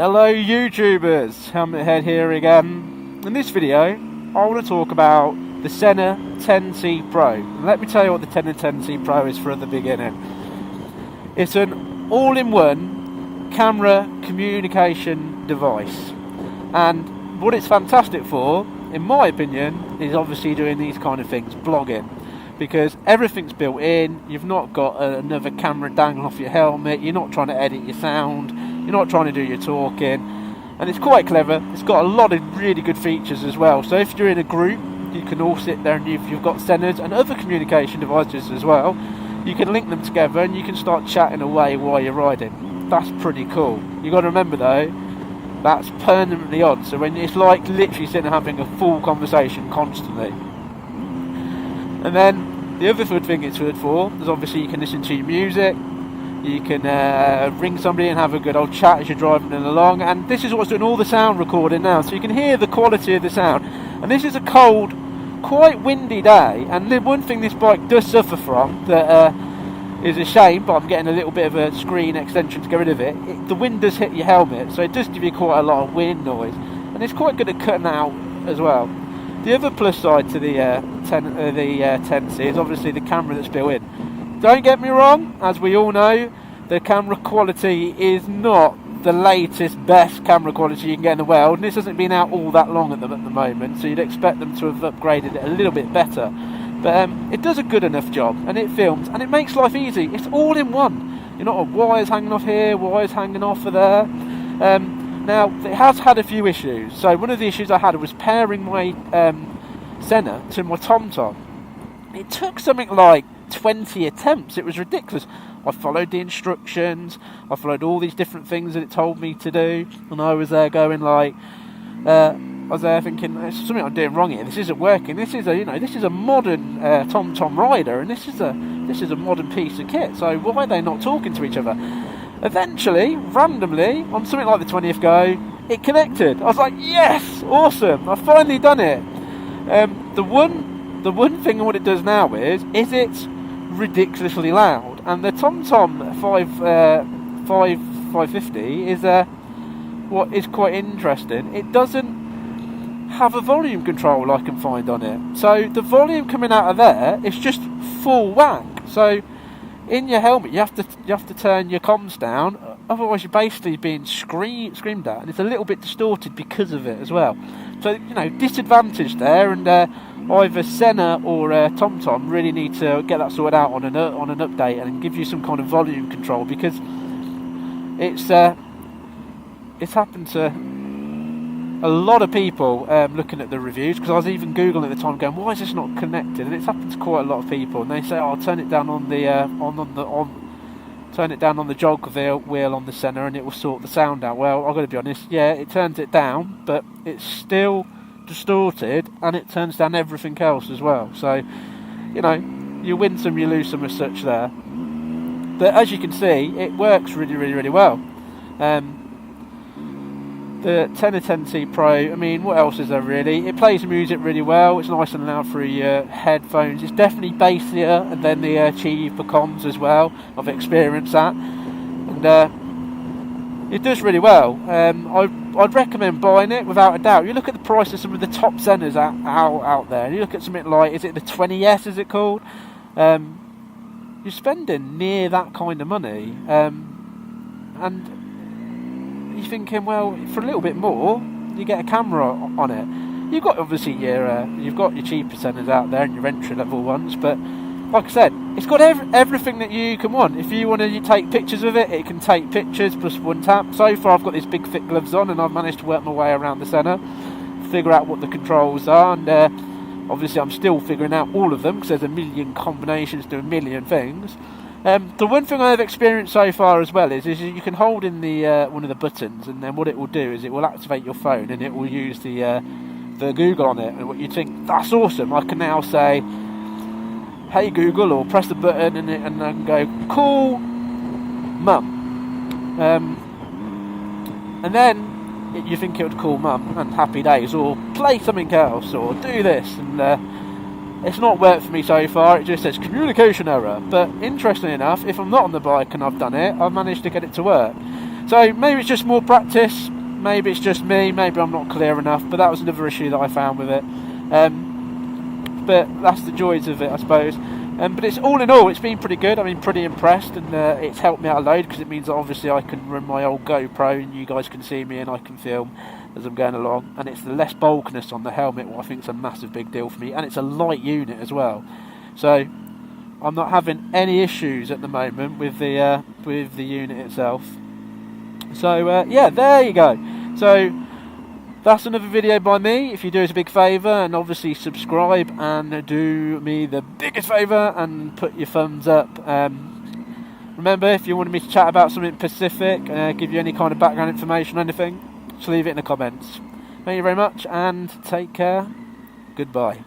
Hello YouTubers, Helmet Head here again. In this video I want to talk about the Sena 10C Pro. And let me tell you what the Sena 10C Pro is for the beginning. It's an all-in-one camera communication device, and what it's fantastic for, in my opinion, is obviously doing these kind of things, blogging, because everything's built in. You've not got another camera dangling off your helmet, you're not trying to edit your sound, you're not trying to do your talking, and it's quite clever. It's got a lot of really good features as well. So if you're in a group, you can all sit there, and you've got Senas and other communication devices as well. You can link them together and you can start chatting away while you're riding. That's pretty cool. You've got to remember though, that's permanently on, so when it's like literally sitting and having a full conversation constantly. And then the other good thing it's good for is obviously you can listen to your music. You can ring somebody and have a good old chat as you're driving along, and this is what's doing all the sound recording now, so you can hear the quality of the sound. And this is a cold, quite windy day, and the one thing this bike does suffer from that is a shame, but I'm getting a little bit of a screen extension to get rid of it. The wind does hit your helmet, so it does give you quite a lot of wind noise, and it's quite good at cutting out as well. The other plus side to the 10C is obviously the camera that's built in. Don't get me wrong, as we all know, the camera quality is not the latest, best camera quality you can get in the world, and this hasn't been out all that long at the moment, so you'd expect them to have upgraded it a little bit better. But it does a good enough job, and it films, and it makes life easy. It's all in one. You're not wires hanging off here, wires hanging off of there. Now, it has had a few issues. So one of the issues I had was pairing my Sena to my TomTom. It took something like 20 attempts. It was ridiculous. I followed the instructions, I followed all these different things that it told me to do, and I was there going like, I was there thinking, there's something I'm doing wrong here. This isn't working. This is a modern TomTom rider, and this is a modern piece of kit. So why are they not talking to each other? Eventually, randomly, on something like the 20th go, it connected. I was like, yes, awesome! I've finally done it. The one thing what it does now is it's ridiculously loud, and the TomTom 550 is what is quite interesting. It doesn't have a volume control I can find on it, so the volume coming out of there is just full whack. So in your helmet you have to turn your comms down, otherwise you're basically being screamed at, and it's a little bit distorted because of it as well. So disadvantage there, and either Sena or TomTom really need to get that sorted out on an update and give you some kind of volume control, because it's happened to a lot of people looking at the reviews, because I was even googling at the time going, why is this not connected? And it's happened to quite a lot of people, and they say, oh, turn it down on the turn it down on the jog wheel on the Sena and it will sort the sound out. Well, I've got to be honest, yeah, it turns it down, but it's still distorted, and it turns down everything else as well. So you win some, you lose some as such there, but as you can see, it works really, really, really well. The Sena 10C Pro, I mean, what else is there really? It plays music really well. It's nice and loud through your headphones. It's definitely bassier than the cheaper comms as well. I've experienced that, and it does really well. I'd recommend buying it without a doubt. You look at the price of some of the top Senas out there, and you look at something like, is it the 20S, is it called? You're spending near that kind of money, and you're thinking, well, for a little bit more, you get a camera on it. You've got obviously you've got your cheaper Senas out there and your entry level ones, but like I said, it's got everything that you can want. If you want to take pictures of it, it can take pictures plus one tap. So far I've got these big thick gloves on, and I've managed to work my way around the Sena, figure out what the controls are, and obviously I'm still figuring out all of them, because there's a million combinations to a million things. The one thing I've experienced so far as well is you can hold in the one of the buttons, and then what it will do is it will activate your phone, and it will use the Google on it. And what you think, that's awesome, I can now say, hey Google, or press the button and I can go, call mum, and then you think it would call mum and happy days, or play something else, or do this, and it's not worked for me so far. It just says communication error. But interestingly enough, if I'm not on the bike and I've done it, I've managed to get it to work. So maybe it's just more practice, maybe it's just me, maybe I'm not clear enough, but that was another issue that I found with it. But that's the joys of it, I suppose. But it's all in all, it's been pretty good. I mean, pretty impressed, and it's helped me out a load, because it means that obviously I can run my old GoPro and you guys can see me and I can film as I'm going along. And it's the less bulkiness on the helmet, what I think is a massive big deal for me, and it's a light unit as well. So I'm not having any issues at the moment with the unit itself. So yeah, there you go. So that's another video by me. If you do us a big favour, and obviously subscribe, and do me the biggest favour and put your thumbs up. Remember, if you wanted me to chat about something specific, give you any kind of background information or anything, just leave it in the comments. Thank you very much, and take care. Goodbye.